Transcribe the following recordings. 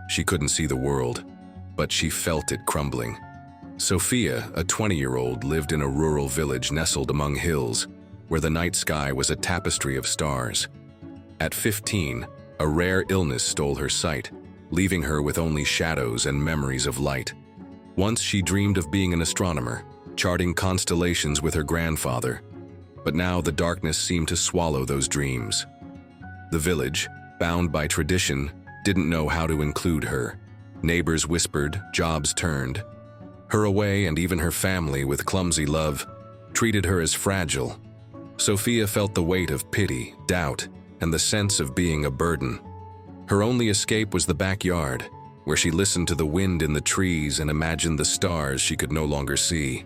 She couldn't see the world, but she felt it crumbling. Sofia, a 20-year-old, lived in a rural village nestled among hills, where the night sky was a tapestry of stars. At 15, a rare illness stole her sight, leaving her with only shadows and memories of light. Once she dreamed of being an astronomer, charting constellations with her grandfather, but now the darkness seemed to swallow those dreams. The village, bound by tradition, didn't know how to include her. Neighbors whispered, jobs turned her away, and even her family, with clumsy love, treated her as fragile. Sofia felt the weight of pity, doubt, and the sense of being a burden. Her only escape was the backyard, where she listened to the wind in the trees and imagined the stars she could no longer see.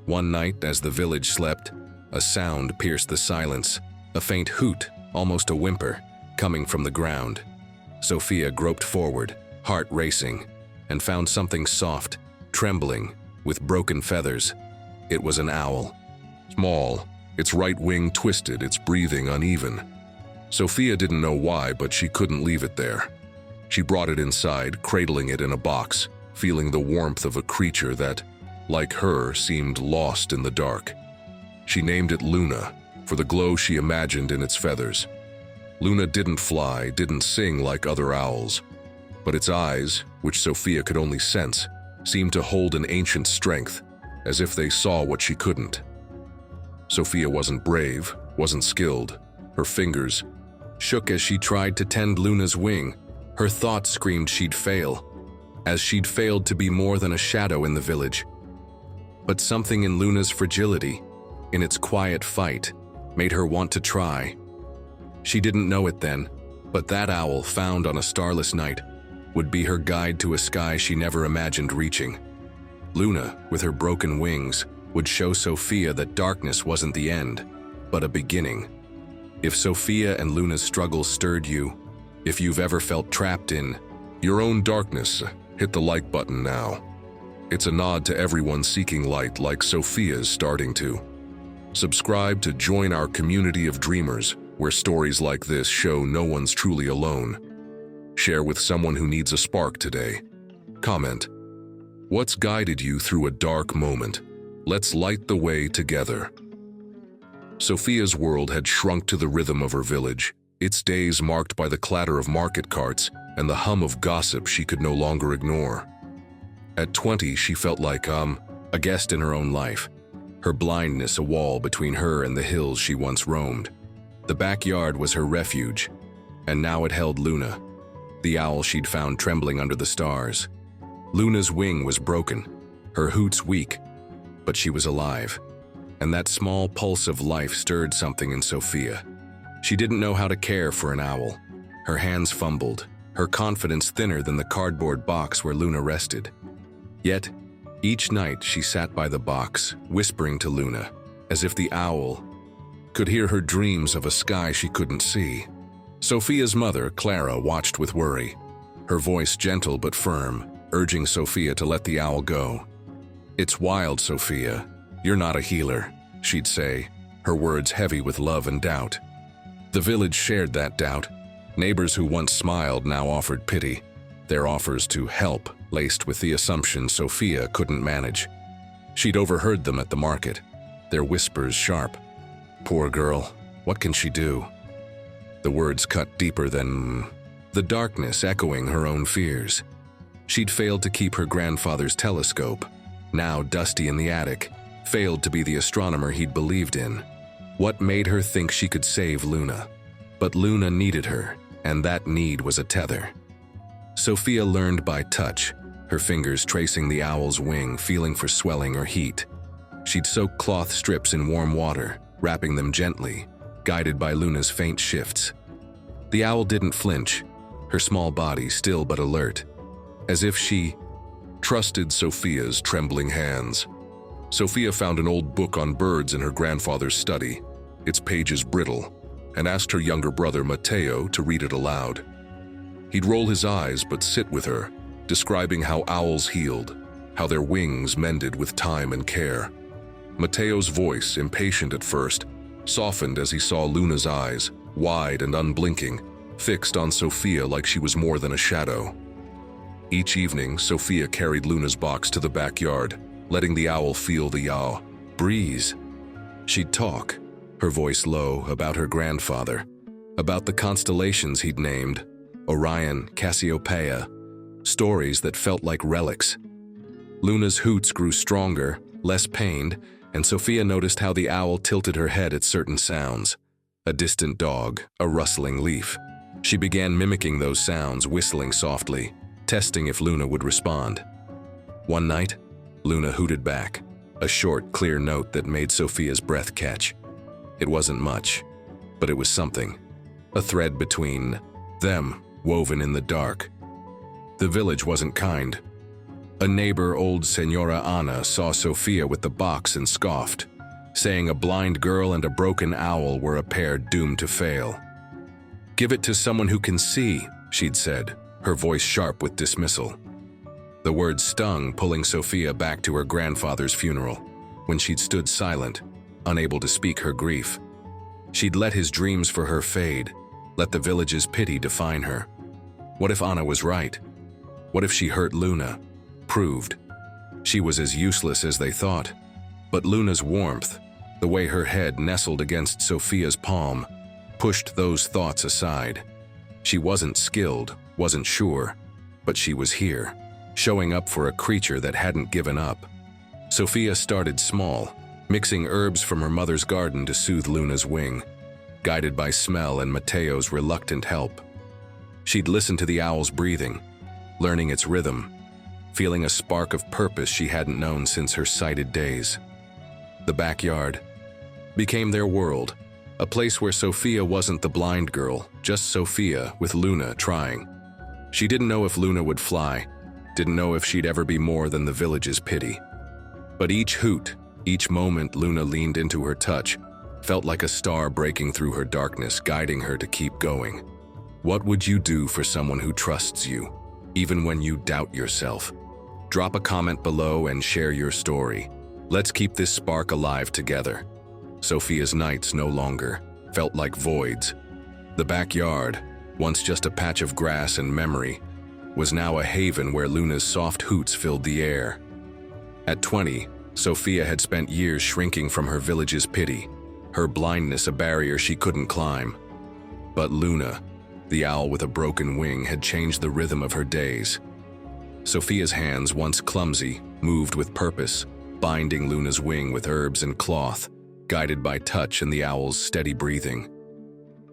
One night, as the village slept, a sound pierced the silence, a faint hoot, almost a whimper, coming from the ground. Sofia groped forward, heart racing, and found something soft, trembling, with broken feathers. It was an owl. Small, its right wing twisted, its breathing uneven. Sofia didn't know why, but she couldn't leave it there. She brought it inside, cradling it in a box, feeling the warmth of a creature that, like her, seemed lost in the dark. She named it Luna, for the glow she imagined in its feathers. Luna didn't fly, didn't sing like other owls, but its eyes, which Sofia could only sense, seemed to hold an ancient strength, as if they saw what she couldn't. Sofia wasn't brave, wasn't skilled. Her fingers shook as she tried to tend Luna's wing. Her thoughts screamed she'd fail, as she'd failed to be more than a shadow in the village. But something in Luna's fragility, in its quiet fight, made her want to try. She didn't know it then, but that owl, found on a starless night, would be her guide to a sky she never imagined reaching. Luna, with her broken wings, would show Sofia that darkness wasn't the end, but a beginning. If Sofia and Luna's struggle stirred you, if you've ever felt trapped in your own darkness, hit the like button now. It's a nod to everyone seeking light like Sofia's starting to. Subscribe to join our community of dreamers, where stories like this show no one's truly alone. Share with someone who needs a spark today. Comment, what's guided you through a dark moment? Let's light the way together. Sofia's world had shrunk to the rhythm of her village, its days marked by the clatter of market carts and the hum of gossip she could no longer ignore. At 20, she felt like, a guest in her own life, her blindness a wall between her and the hills she once roamed. The backyard was her refuge, and now it held Luna, the owl she'd found trembling under the stars. Luna's wing was broken, her hoots weak, but she was alive, and that small pulse of life stirred something in Sofia. She didn't know how to care for an owl. Her hands fumbled, her confidence thinner than the cardboard box where Luna rested. Yet, each night she sat by the box, whispering to Luna, as if the owl could hear her dreams of a sky she couldn't see. Sofia's mother, Clara, watched with worry, her voice gentle but firm, urging Sofia to let the owl go. "It's wild, Sofia. You're not a healer," she'd say, her words heavy with love and doubt. The village shared that doubt. Neighbors who once smiled now offered pity, their offers to help laced with the assumption Sofia couldn't manage. She'd overheard them at the market, their whispers sharp. "Poor girl, what can she do?" The words cut deeper than the darkness, echoing her own fears. She'd failed to keep her grandfather's telescope, now dusty in the attic, failed to be the astronomer he'd believed in. What made her think she could save Luna? But Luna needed her, and that need was a tether. Sofia learned by touch, her fingers tracing the owl's wing, feeling for swelling or heat. She'd soak cloth strips in warm water, wrapping them gently, guided by Luna's faint shifts. The owl didn't flinch, her small body still but alert, as if she trusted Sofia's trembling hands. Sofia found an old book on birds in her grandfather's study, its pages brittle, and asked her younger brother Matteo to read it aloud. He'd roll his eyes but sit with her, describing how owls healed, how their wings mended with time and care. Matteo's voice, impatient at first, softened as he saw Luna's eyes, wide and unblinking, fixed on Sofia like she was more than a shadow. Each evening, Sofia carried Luna's box to the backyard, letting the owl feel the yaw breeze. She'd talk, her voice low, about her grandfather, about the constellations he'd named, Orion, Cassiopeia, stories that felt like relics. Luna's hoots grew stronger, less pained, and Sofia noticed how the owl tilted her head at certain sounds. A distant dog, a rustling leaf. She began mimicking those sounds, whistling softly, testing if Luna would respond. One night, Luna hooted back, a short, clear note that made Sofia's breath catch. It wasn't much, but it was something. A thread between them, woven in the dark. The village wasn't kind. A neighbor, old Senora Ana, saw Sofia with the box and scoffed, saying a blind girl and a broken owl were a pair doomed to fail. "Give it to someone who can see," she'd said, her voice sharp with dismissal. The words stung, pulling Sofia back to her grandfather's funeral, when she'd stood silent, unable to speak her grief. She'd let his dreams for her fade, let the village's pity define her. What if Ana was right? What if she hurt Luna? Proved she was as useless as they thought. But Luna's warmth, the way her head nestled against Sofia's palm, pushed those thoughts aside. She wasn't skilled, wasn't sure, but she was here, showing up for a creature that hadn't given up. Sofia started small, mixing herbs from her mother's garden to soothe Luna's wing, guided by smell and Mateo's reluctant help. She'd listen to the owl's breathing, learning its rhythm, feeling a spark of purpose she hadn't known since her sighted days. The backyard became their world, a place where Sofia wasn't the blind girl, just Sofia with Luna trying. She didn't know if Luna would fly, didn't know if she'd ever be more than the village's pity. But each hoot, each moment Luna leaned into her touch, felt like a star breaking through her darkness, guiding her to keep going. What would you do for someone who trusts you, even when you doubt yourself? Drop a comment below and share your story. Let's keep this spark alive together. Sofia's nights no longer felt like voids. The backyard, once just a patch of grass and memory, was now a haven where Luna's soft hoots filled the air. At 20, Sofia had spent years shrinking from her village's pity, her blindness a barrier she couldn't climb. But Luna, the owl with a broken wing, had changed the rhythm of her days. Sofia's hands, once clumsy, moved with purpose, binding Luna's wing with herbs and cloth, guided by touch and the owl's steady breathing.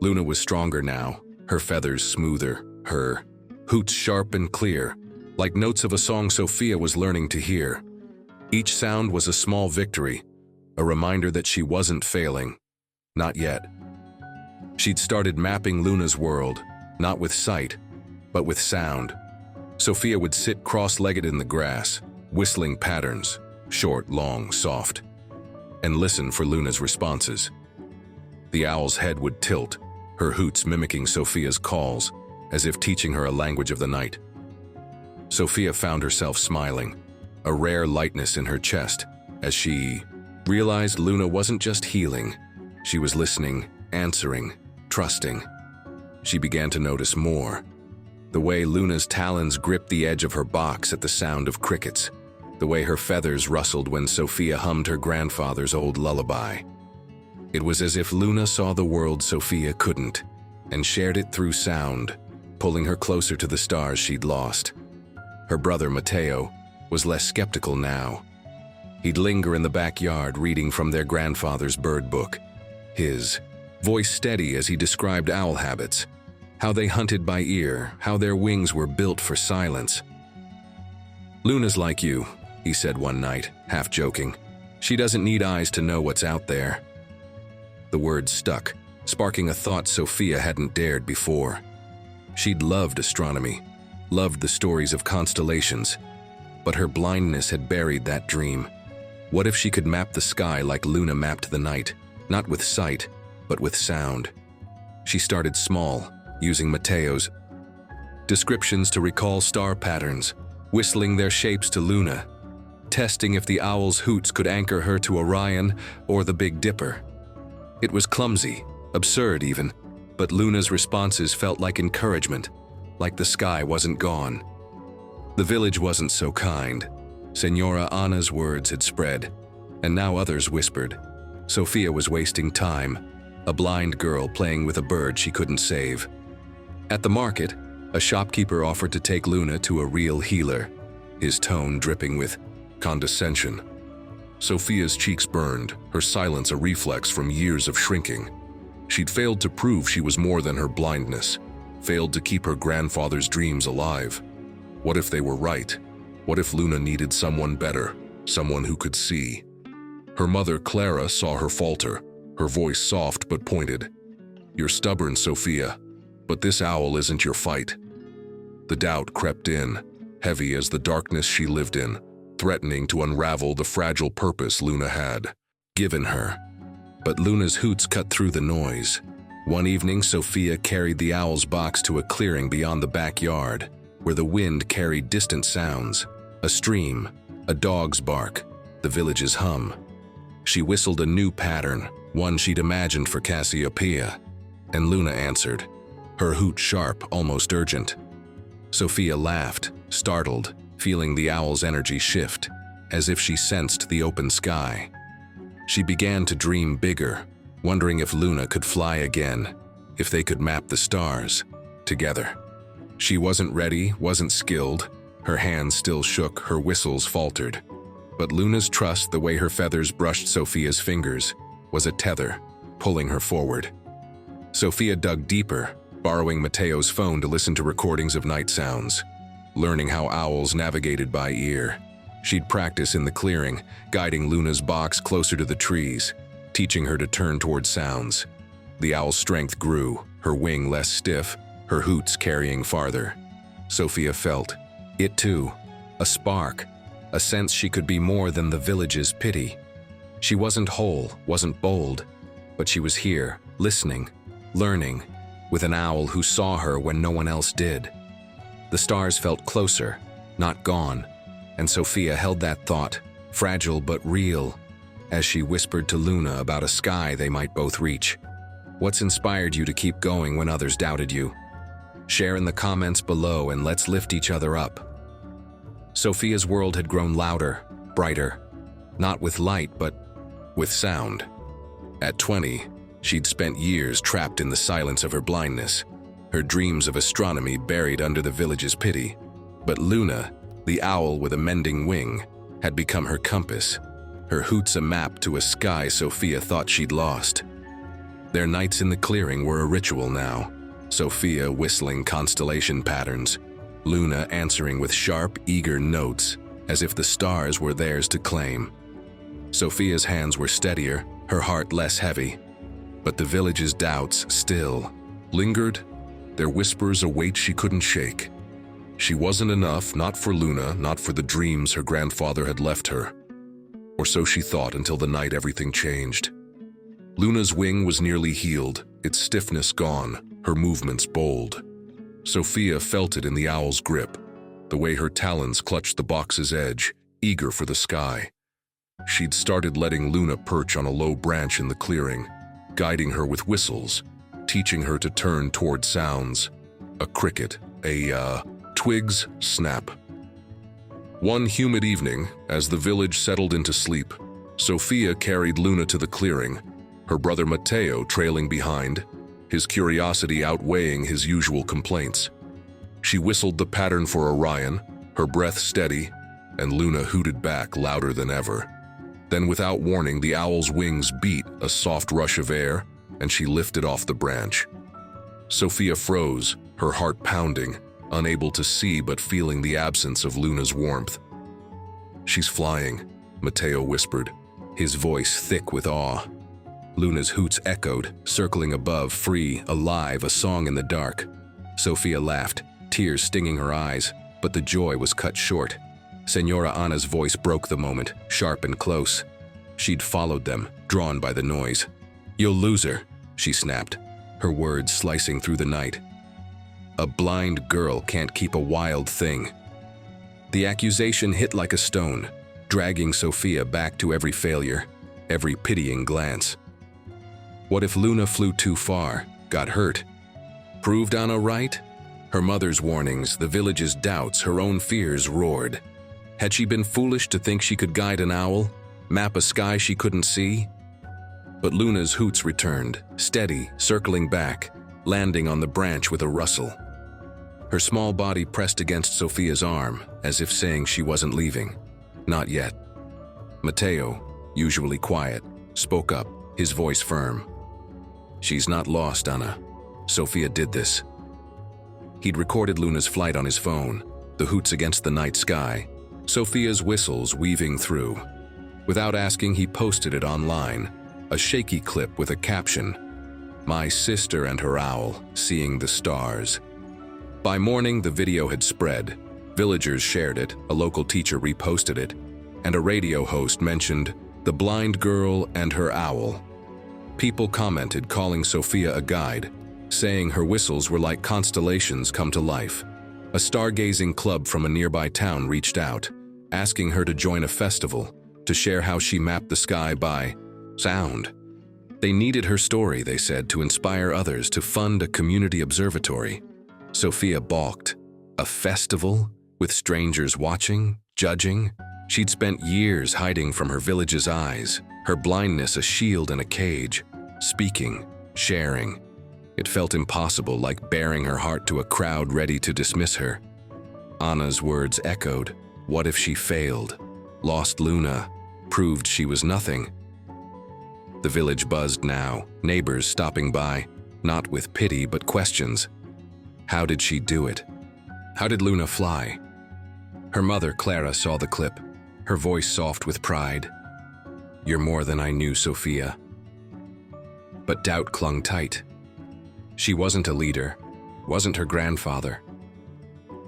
Luna was stronger now, her feathers smoother, her hoots sharp and clear, like notes of a song Sofia was learning to hear. Each sound was a small victory, a reminder that she wasn't failing. Not yet. She'd started mapping Luna's world, not with sight, but with sound. Sofia would sit cross-legged in the grass, whistling patterns, short, long, soft, and listen for Luna's responses. The owl's head would tilt, her hoots mimicking Sofia's calls, as if teaching her a language of the night. Sofia found herself smiling, a rare lightness in her chest, as she realized Luna wasn't just healing, she was listening, answering, trusting. She began to notice more. The way Luna's talons gripped the edge of her box at the sound of crickets, the way her feathers rustled when Sofia hummed her grandfather's old lullaby. It was as if Luna saw the world Sofia couldn't, and shared it through sound, pulling her closer to the stars she'd lost. Her brother, Mateo, was less skeptical now. He'd linger in the backyard reading from their grandfather's bird book, his voice steady as he described owl habits, how they hunted by ear, how their wings were built for silence. "Luna's like you," he said one night, half joking. "She doesn't need eyes to know what's out there." The words stuck, sparking a thought Sofia hadn't dared before. She'd loved astronomy, loved the stories of constellations, but her blindness had buried that dream. What if she could map the sky like Luna mapped the night, not with sight, but with sound? She started small, using Mateo's descriptions to recall star patterns, whistling their shapes to Luna, testing if the owl's hoots could anchor her to Orion or the Big Dipper. It was clumsy, absurd even, but Luna's responses felt like encouragement, like the sky wasn't gone. The village wasn't so kind. Senora Anna's words had spread, and now others whispered. Sofia was wasting time, a blind girl playing with a bird she couldn't save. At the market, a shopkeeper offered to take Luna to a real healer, his tone dripping with condescension. Sofia's cheeks burned, her silence a reflex from years of shrinking. She'd failed to prove she was more than her blindness, failed to keep her grandfather's dreams alive. What if they were right? What if Luna needed someone better, someone who could see? Her mother, Clara, saw her falter, her voice soft but pointed. "You're stubborn, Sofia, but this owl isn't your fight." The doubt crept in, heavy as the darkness she lived in, threatening to unravel the fragile purpose Luna had given her. But Luna's hoots cut through the noise. One evening, Sofia carried the owl's box to a clearing beyond the backyard, where the wind carried distant sounds, a stream, a dog's bark, the village's hum. She whistled a new pattern, one she'd imagined for Cassiopeia, and Luna answered, her hoot sharp, almost urgent. Sofia laughed, startled, feeling the owl's energy shift, as if she sensed the open sky. She began to dream bigger, wondering if Luna could fly again, if they could map the stars together. She wasn't ready, wasn't skilled. Her hands still shook, her whistles faltered. But Luna's trust, the way her feathers brushed Sofia's fingers, was a tether, pulling her forward. Sofia dug deeper, borrowing Matteo's phone to listen to recordings of night sounds, learning how owls navigated by ear. She'd practice in the clearing, guiding Luna's box closer to the trees, teaching her to turn toward sounds. The owl's strength grew, her wing less stiff, her hoots carrying farther. Sofia felt it too, a spark, a sense she could be more than the village's pity. She wasn't whole, wasn't bold, but she was here, listening, learning, with an owl who saw her when no one else did. The stars felt closer, not gone, and Sofia held that thought, fragile but real, as she whispered to Luna about a sky they might both reach. What's inspired you to keep going when others doubted you? Share in the comments below and let's lift each other up. Sofia's world had grown louder, brighter, not with light but with sound. At 20, she'd spent years trapped in the silence of her blindness, her dreams of astronomy buried under the village's pity. But Luna, the owl with a mending wing, had become her compass, her hoots a map to a sky Sofia thought she'd lost. Their nights in the clearing were a ritual now, Sofia whistling constellation patterns, Luna answering with sharp, eager notes, as if the stars were theirs to claim. Sofia's hands were steadier, her heart less heavy, but the village's doubts still lingered, their whispers a weight she couldn't shake. She wasn't enough, not for Luna, not for the dreams her grandfather had left her. Or so she thought until the night everything changed. Luna's wing was nearly healed, its stiffness gone, her movements bold. Sofia felt it in the owl's grip, the way her talons clutched the box's edge, eager for the sky. She'd started letting Luna perch on a low branch in the clearing, guiding her with whistles, teaching her to turn toward sounds. A cricket, a twigs snap. One humid evening, as the village settled into sleep, Sofia carried Luna to the clearing, her brother Matteo trailing behind, his curiosity outweighing his usual complaints. She whistled the pattern for Orion, her breath steady, and Luna hooted back louder than ever. Then without warning, the owl's wings beat a soft rush of air, and she lifted off the branch. Sofia froze, her heart pounding, unable to see but feeling the absence of Luna's warmth. "She's flying," Matteo whispered, his voice thick with awe. Luna's hoots echoed, circling above, free, alive, a song in the dark. Sofia laughed, tears stinging her eyes, but the joy was cut short. Senora Anna's voice broke the moment, sharp and close. She'd followed them, drawn by the noise. "You'll lose her," she snapped, her words slicing through the night. "A blind girl can't keep a wild thing." The accusation hit like a stone, dragging Sofia back to every failure, every pitying glance. What if Luna flew too far, got hurt? Proved Anna right? Her mother's warnings, the village's doubts, her own fears roared. Had she been foolish to think she could guide an owl, map a sky she couldn't see? But Luna's hoots returned, steady, circling back, landing on the branch with a rustle. Her small body pressed against Sofia's arm, as if saying she wasn't leaving. Not yet. Matteo, usually quiet, spoke up, his voice firm. "She's not lost, Anna. Sofia did this." He'd recorded Luna's flight on his phone, the hoots against the night sky, Sofia's whistles weaving through. Without asking, he posted it online, a shaky clip with a caption, "My sister and her owl, seeing the stars." By morning, the video had spread. Villagers shared it, a local teacher reposted it, and a radio host mentioned the blind girl and her owl. People commented, calling Sofia a guide, saying her whistles were like constellations come to life. A stargazing club from a nearby town reached out, asking her to join a festival, to share how she mapped the sky by sound. They needed her story, they said, to inspire others, to fund a community observatory. Sofia balked. A festival? With strangers watching, judging? She'd spent years hiding from her village's eyes, her blindness a shield in a cage, speaking, sharing. It felt impossible, like baring her heart to a crowd ready to dismiss her. Anna's words echoed. What if she failed? Lost Luna? Proved she was nothing? The village buzzed now, neighbors stopping by, not with pity but questions. How did she do it? How did Luna fly? Her mother, Clara, saw the clip, her voice soft with pride. "You're more than I knew, Sofia." But doubt clung tight. She wasn't a leader, wasn't her grandfather.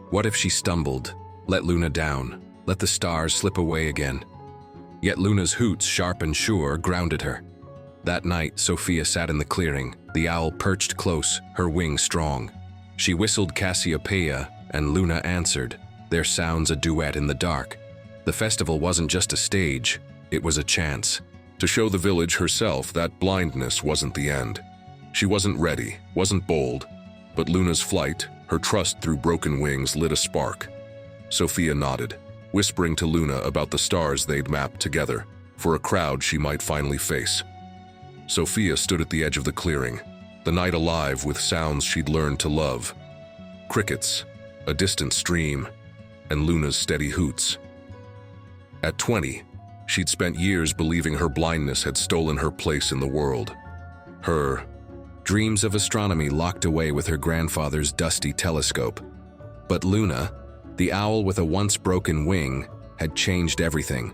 What if she stumbled, let Luna down, let the stars slip away again? Yet Luna's hoots, sharp and sure, grounded her. That night, Sofia sat in the clearing, the owl perched close, her wings strong. She whistled Cassiopeia, and Luna answered, their sounds a duet in the dark. The festival wasn't just a stage, it was a chance to show the village herself that blindness wasn't the end. She wasn't ready, wasn't bold, but Luna's flight, her trust through broken wings, lit a spark. Sofia nodded, whispering to Luna about the stars they'd mapped together for a crowd she might finally face. Sofia stood at the edge of the clearing, the night alive with sounds she'd learned to love. Crickets, a distant stream, and Luna's steady hoots. At 20, she'd spent years believing her blindness had stolen her place in the world. Her dreams of astronomy locked away with her grandfather's dusty telescope. But Luna, the owl with a once broken wing, had changed everything.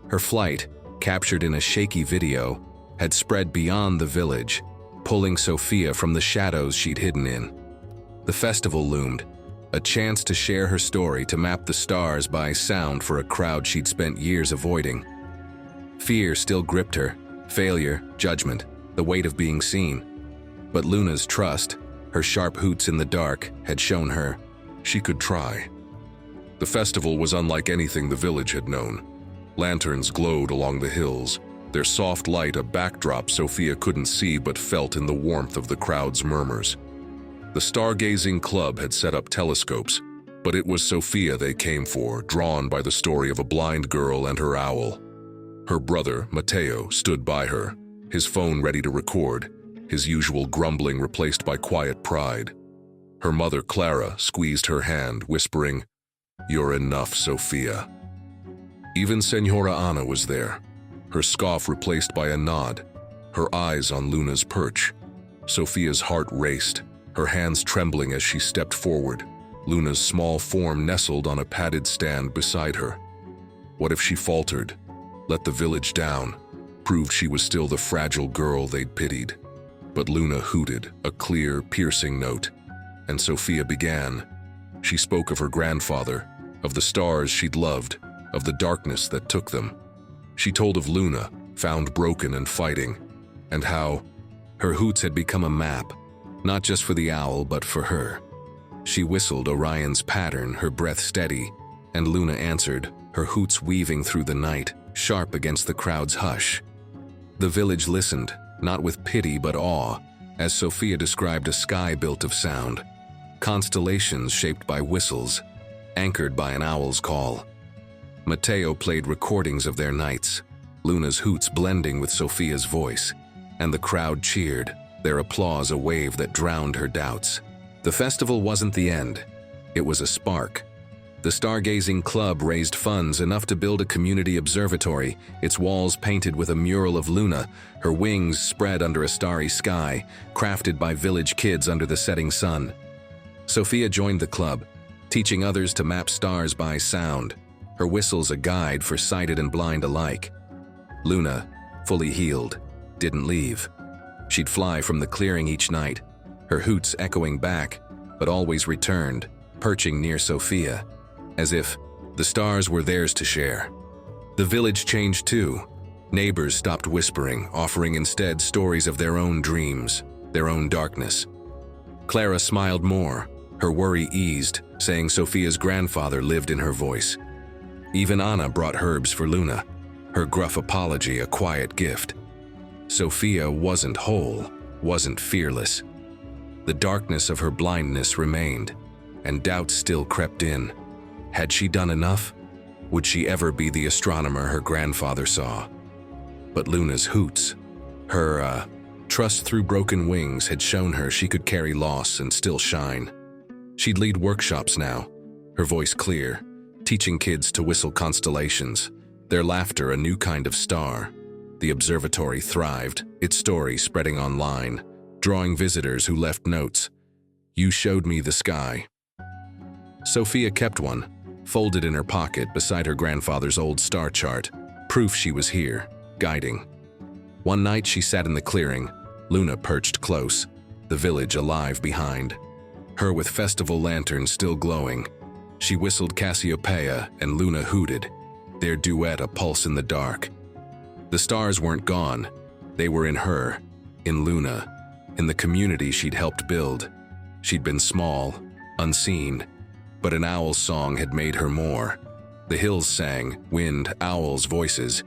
Her flight, captured in a shaky video, had spread beyond the village, pulling Sofia from the shadows she'd hidden in. The festival loomed, a chance to share her story, to map the stars by sound for a crowd she'd spent years avoiding. Fear still gripped her, failure, judgment, the weight of being seen. But Luna's trust, her sharp hoots in the dark, had shown her she could try. The festival was unlike anything the village had known. Lanterns glowed along the hills, their soft light a backdrop Sofia couldn't see but felt in the warmth of the crowd's murmurs. The stargazing club had set up telescopes, but it was Sofia they came for, drawn by the story of a blind girl and her owl. Her brother, Matteo, stood by her, his phone ready to record, his usual grumbling replaced by quiet pride. Her mother, Clara, squeezed her hand, whispering, "You're enough, Sofia." Even Senora Anna was there, her scoff replaced by a nod, her eyes on Luna's perch. Sofia's heart raced, her hands trembling as she stepped forward, Luna's small form nestled on a padded stand beside her. What if she faltered, let the village down, proved she was still the fragile girl they'd pitied? But Luna hooted, a clear, piercing note, and Sofia began. She spoke of her grandfather, of the stars she'd loved, of the darkness that took them. She told of Luna, found broken and fighting, and how her hoots had become a map, not just for the owl but for her. She whistled Orion's pattern, her breath steady, and Luna answered, her hoots weaving through the night, sharp against the crowd's hush. The village listened, not with pity but awe, as Sofia described a sky built of sound. constellations shaped by whistles, anchored by an owl's call. Matteo played recordings of their nights, Luna's hoots blending with Sofia's voice, and the crowd cheered, their applause a wave that drowned her doubts. The festival wasn't the end. It was a spark. The Stargazing Club raised funds enough to build a community observatory, its walls painted with a mural of Luna, her wings spread under a starry sky, crafted by village kids under the setting sun. Sofia joined the club, teaching others to map stars by sound, her whistles a guide for sighted and blind alike. Luna, fully healed, didn't leave. She'd fly from the clearing each night, her hoots echoing back, but always returned, perching near Sofia, as if the stars were theirs to share. The village changed too. Neighbors stopped whispering, offering instead stories of their own dreams, their own darkness. Clara smiled more, her worry eased, saying Sofia's grandfather lived in her voice. Even Anna brought herbs for Luna, her gruff apology a quiet gift. Sofia wasn't whole, wasn't fearless. The darkness of her blindness remained, and doubt still crept in. Had she done enough? Would she ever be the astronomer her grandfather saw? But Luna's hoots, her trust through broken wings had shown her she could carry loss and still shine. She'd lead workshops now, her voice clear, teaching kids to whistle constellations, their laughter a new kind of star. The observatory thrived, its story spreading online, drawing visitors who left notes. "You showed me the sky." Sofia kept one, folded in her pocket beside her grandfather's old star chart, proof she was here, guiding. One night she sat in the clearing, Luna perched close, the village alive behind. Her with festival lanterns still glowing. She whistled Cassiopeia and Luna hooted, their duet a pulse in the dark. The stars weren't gone, they were in her, in Luna, in the community she'd helped build. She'd been small, unseen, but an owl's song had made her more. The hills sang, wind, owls' voices,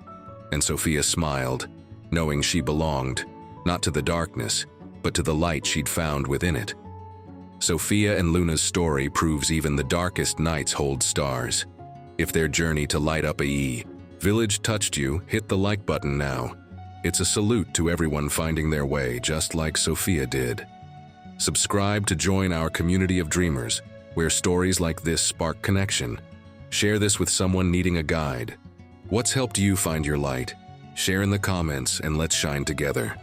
and Sofia smiled, knowing she belonged, not to the darkness, but to the light she'd found within it. Sofia and Luna's story proves even the darkest nights hold stars. If their journey to light up a village touched you, hit the like button now. It's a salute to everyone finding their way just like Sofia did. Subscribe to join our community of dreamers, where stories like this spark connection. Share this with someone needing a guide. What's helped you find your light? Share in the comments and let's shine together.